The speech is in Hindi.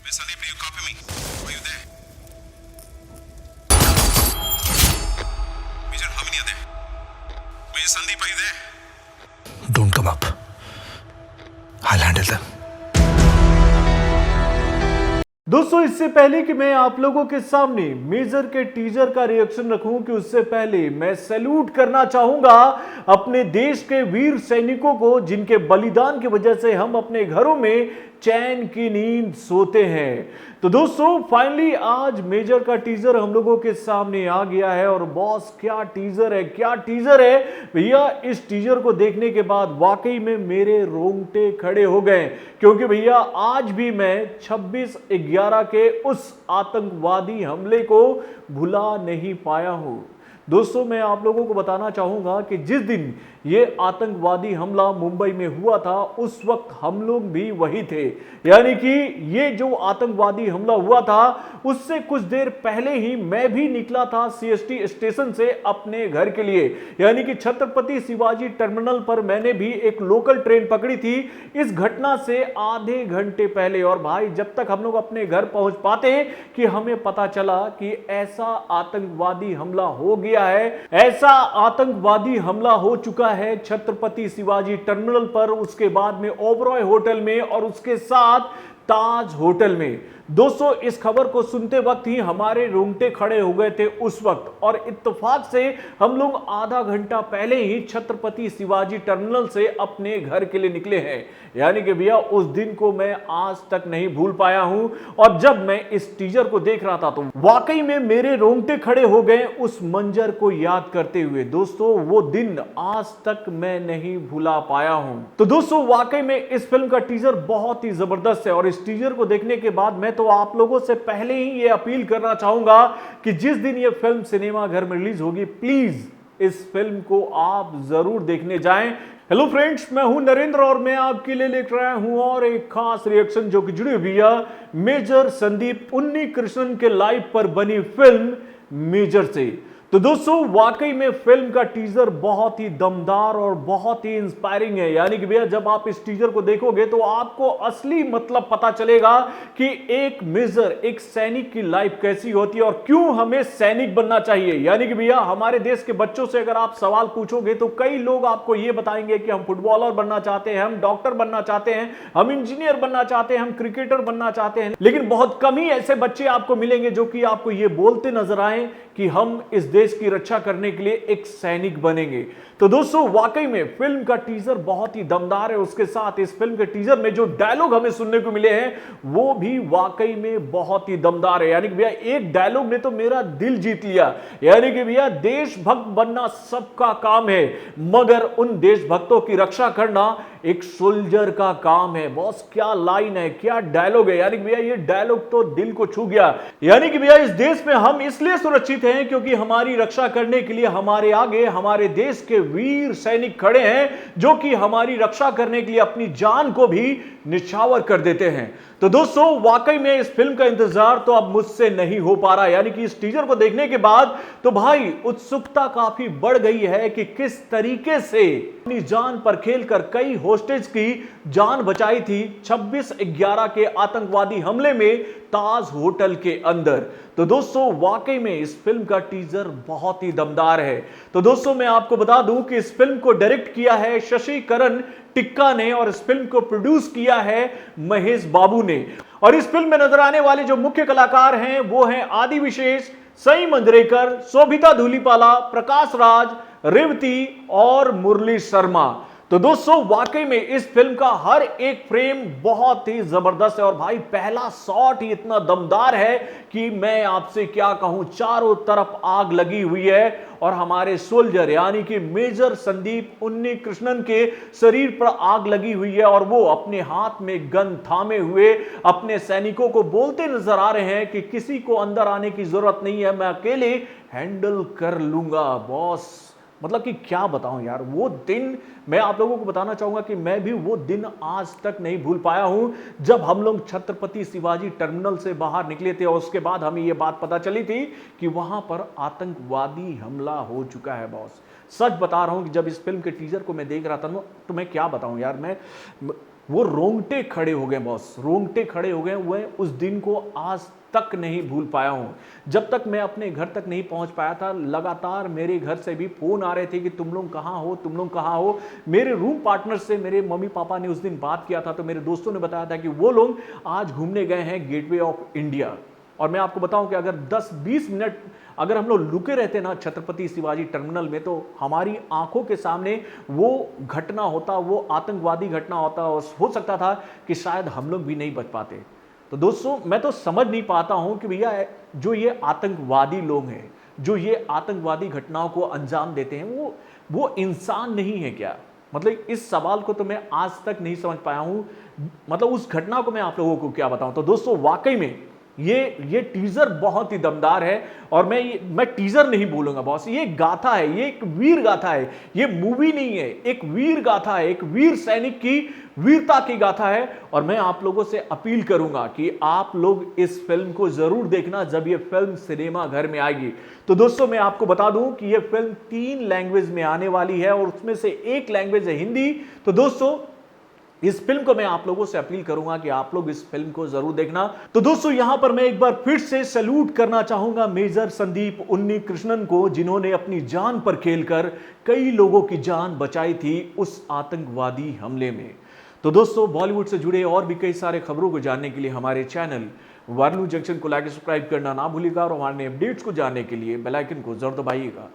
Miss Sandeep, do you copy me? Are you there? Major, how many are there? Major Sandeep, are you there? Don't come up. I'll handle them. दोस्तों, इससे पहले कि मैं आप लोगों के सामने मेजर के टीजर का रिएक्शन रखूं कि उससे पहले मैं सैल्यूट करना चाहूंगा अपने देश के वीर सैनिकों को, जिनके बलिदान की वजह से हम अपने घरों में चैन की नींद सोते हैं। तो दोस्तों, फाइनली आज मेजर का टीजर हम लोगों के सामने आ गया है। और बॉस, क्या टीजर है, क्या टीजर है भैया। इस टीजर को देखने के बाद वाकई में मेरे रोंगटे खड़े हो गए, क्योंकि भैया आज भी मैं 26/11 के उस आतंकवादी हमले को भुला नहीं पाया हूं। दोस्तों, मैं आप लोगों को बताना चाहूंगा कि जिस दिन ये आतंकवादी हमला मुंबई में हुआ था, उस वक्त हम लोग भी वही थे। यानी कि ये जो आतंकवादी हमला हुआ था, उससे कुछ देर पहले ही मैं भी निकला था सीएसटी स्टेशन से अपने घर के लिए। यानी कि छत्रपति शिवाजी टर्मिनल पर मैंने भी एक लोकल ट्रेन पकड़ी थी इस घटना से आधे घंटे पहले। और भाई, जब तक हम लोग अपने घर पहुंच पाते कि हमें पता चला कि ऐसा आतंकवादी हमला हो गया है, ऐसा आतंकवादी हमला हो चुका है छत्रपति शिवाजी टर्मिनल पर, उसके बाद में ओबरॉय होटल में और उसके साथ ताज होटल में। दोस्तों, इस खबर को सुनते वक्त ही हमारे रोंगटे खड़े हो गए थे उस वक्त। और इत्तेफाक से हम लोग आधा घंटा पहले ही छत्रपति शिवाजी टर्मिनल से अपने घर के लिए निकले हैं। यानी कि भैया, उस दिन को मैं आज तक नहीं भूल पाया हूं। और जब मैं इस टीजर को देख रहा था तो वाकई में मेरे रोंगटे खड़े हो गए उस मंजर को याद करते हुए। दोस्तों, वो दिन आज तक मैं नहीं भुला पाया हूं। तो दोस्तों, वाकई में इस फिल्म का टीजर बहुत ही जबरदस्त है। और इस टीजर को देखने के बाद मैं तो आप लोगों से पहले ही ये अपील करना चाहूंगा कि जिस दिन ये फिल्म सिनेमा घर में रिलीज होगी, प्लीज इस फिल्म को आप जरूर देखने जाएं। हेलो फ्रेंड्स, मैं हूं नरेंद्र और मैं आपके लिए लेकर आया हूं और एक खास रिएक्शन जो कि जुड़ी हुई है मेजर संदीप उन्नी कृष्णन के लाइफ पर बनी फिल्म मेजर से। तो दोस्तों, वाकई में फिल्म का टीजर बहुत ही दमदार और बहुत ही इंस्पायरिंग है। यानी कि भैया, जब आप इस टीजर को देखोगे तो आपको असली मतलब पता चलेगा कि एक मेजर, एक सैनिक की लाइफ कैसी होती है और क्यों हमें सैनिक बनना चाहिए। यानी कि भैया, हमारे देश के बच्चों से अगर आप सवाल पूछोगे तो कई लोग आपको यह बताएंगे कि हम फुटबॉलर बनना चाहते हैं, हम डॉक्टर बनना चाहते हैं, हम इंजीनियर बनना चाहते हैं, हम क्रिकेटर बनना चाहते हैं। लेकिन बहुत कम ही ऐसे बच्चे आपको मिलेंगे जो कि आपको यह बोलते नजर आए कि हम इस देश की रक्षा करने के लिए एक सैनिक बनेंगे। तो दोस्तों, वाकई में फिल्म का टीजर बहुत ही दमदार है। उसके साथ इस फिल्म के टीजर में जो डायलॉग हमें सुनने को मिले हैं वो भी वाकई में बहुत ही दमदार है। यानी कि भैया, एक डायलॉग ने तो मेरा दिल जीत लिया। यानी कि भैया, देशभक्त बनना सबका काम है, मगर उन देशभक्तों की रक्षा करना एक सोल्जर का काम है। बॉस, क्या लाइन है, क्या डायलॉग है। यानी कि भैया, ये डायलॉग तो दिल को छू गया। यानी कि भैया, इस देश में हम इसलिए सुरक्षित हैं क्योंकि हमारी रक्षा करने के लिए हमारे आगे हमारे देश के वीर सैनिक खड़े हैं, जो कि हमारी रक्षा करने के लिए अपनी जान को भी निछावर कर देते हैं। तो दोस्तों, वाकई में इस फिल्म का इंतजार तो अब मुझसे नहीं हो पा रहा। यानी कि इस टीजर को देखने के बाद तो भाई उत्सुकता काफी बढ़ गई है कि किस तरीके से अपनी जान पर खेलकर कई होस्टेज की जान बचाई थी 26/11 के आतंकवादी हमले में ताज होटल के अंदर। तो दोस्तों, वाकई में इस फिल्म का टीजर बहुत ही दमदार है। तो दोस्तों, मैं आपको बता दूं कि इस फिल्म को डायरेक्ट किया है शशिकरण टिक्का ने और इस फिल्म को प्रोड्यूस किया है महेश बाबू ने। और इस फिल्म में नजर आने वाले जो मुख्य कलाकार हैं वो हैं आदि विशेष, सई मंजरेकर, शोभिता धूलीपाला, प्रकाश राज, रेवती और मुरली शर्मा। तो दोस्तों, वाकई में इस फिल्म का हर एक फ्रेम बहुत ही जबरदस्त है। और भाई, पहला शॉट ही इतना दमदार है कि मैं आपसे क्या कहूं, चारों तरफ आग लगी हुई है और हमारे सोल्जर यानी कि मेजर संदीप उन्नी कृष्णन के शरीर पर आग लगी हुई है और वो अपने हाथ में गन थामे हुए अपने सैनिकों को बोलते नजर आ रहे हैं कि किसी को अंदर आने की जरूरत नहीं है, मैं अकेले हैंडल कर लूंगा बॉस। मतलब कि क्या बताऊं यार, वो दिन मैं आप लोगों को बताना चाहूंगा कि मैं भी वो दिन आज तक नहीं भूल पाया हूं, जब हम लोग छत्रपति शिवाजी टर्मिनल से बाहर निकले थे और उसके बाद हमें यह बात पता चली थी कि वहां पर आतंकवादी हमला हो चुका है बॉस। सच बता रहा हूं कि जब इस फिल्म के टीजर को मैं देख रहा था ना, तो मैं क्या बताऊं यार, वो रोंगटे खड़े हो गए बॉस, रोंगटे खड़े हो गए। वह उस दिन को आज तक नहीं भूल पाया हूं। जब तक मैं अपने घर तक नहीं पहुंच पाया था, लगातार मेरे घर से भी फोन आ रहे थे कि तुम लोग कहां हो, तुम लोग कहां हो। मेरे रूम पार्टनर से मेरे मम्मी पापा ने उस दिन बात किया था, तो मेरे दोस्तों ने बताया था कि वो लोग आज घूमने गए हैं गेटवे ऑफ इंडिया। और मैं आपको बताऊं कि अगर 10-20 मिनट अगर हम लोग रुके रहते ना छत्रपति शिवाजी टर्मिनल में, तो हमारी आंखों के सामने वो घटना होता, वो आतंकवादी घटना होता, और हो सकता था कि शायद हम लोग भी नहीं बच पाते। तो दोस्तों, मैं तो समझ नहीं पाता हूं कि भैया जो ये आतंकवादी लोग हैं, जो ये आतंकवादी घटनाओं को अंजाम देते हैं, वो इंसान नहीं है क्या? मतलब इस सवाल को तो मैं आज तक नहीं समझ पाया हूं। मतलब उस घटना को मैं आप लोगों को क्या बताऊं। तो दोस्तों, वाकई में ये टीजर बहुत ही दमदार है। और मैं टीजर नहीं बोलूंगा बॉस, ये गाथा है, ये एक वीर गाथा है, ये मूवी नहीं है, एक वीर गाथा है, एक वीर सैनिक की वीरता की गाथा है। और मैं आप लोगों से अपील करूंगा कि आप लोग इस फिल्म को जरूर देखना जब ये फिल्म सिनेमा घर में आएगी। तो दोस्तों, मैं आपको बता दूं कि ये फिल्म 3 लैंग्वेज में आने वाली है और उसमें से एक लैंग्वेज है हिंदी। तो दोस्तों, इस फिल्म को मैं आप लोगों से अपील करूंगा कि आप लोग इस फिल्म को जरूर देखना। तो दोस्तों, यहां पर मैं एक बार फिर से सैल्यूट करना चाहूंगा मेजर संदीप उन्नीकृष्णन को, जिन्होंने अपनी जान पर खेलकर कई लोगों की जान बचाई थी उस आतंकवादी हमले में। तो दोस्तों, बॉलीवुड से जुड़े और भी कई सारे खबरों को जानने के लिए हमारे चैनल वारलू जंक्शन को लाइक सब्सक्राइब करना ना भूलिएगा और हमारे अपडेट्स को जानने के लिए बेल आइकन को जरूर दबाइएगा।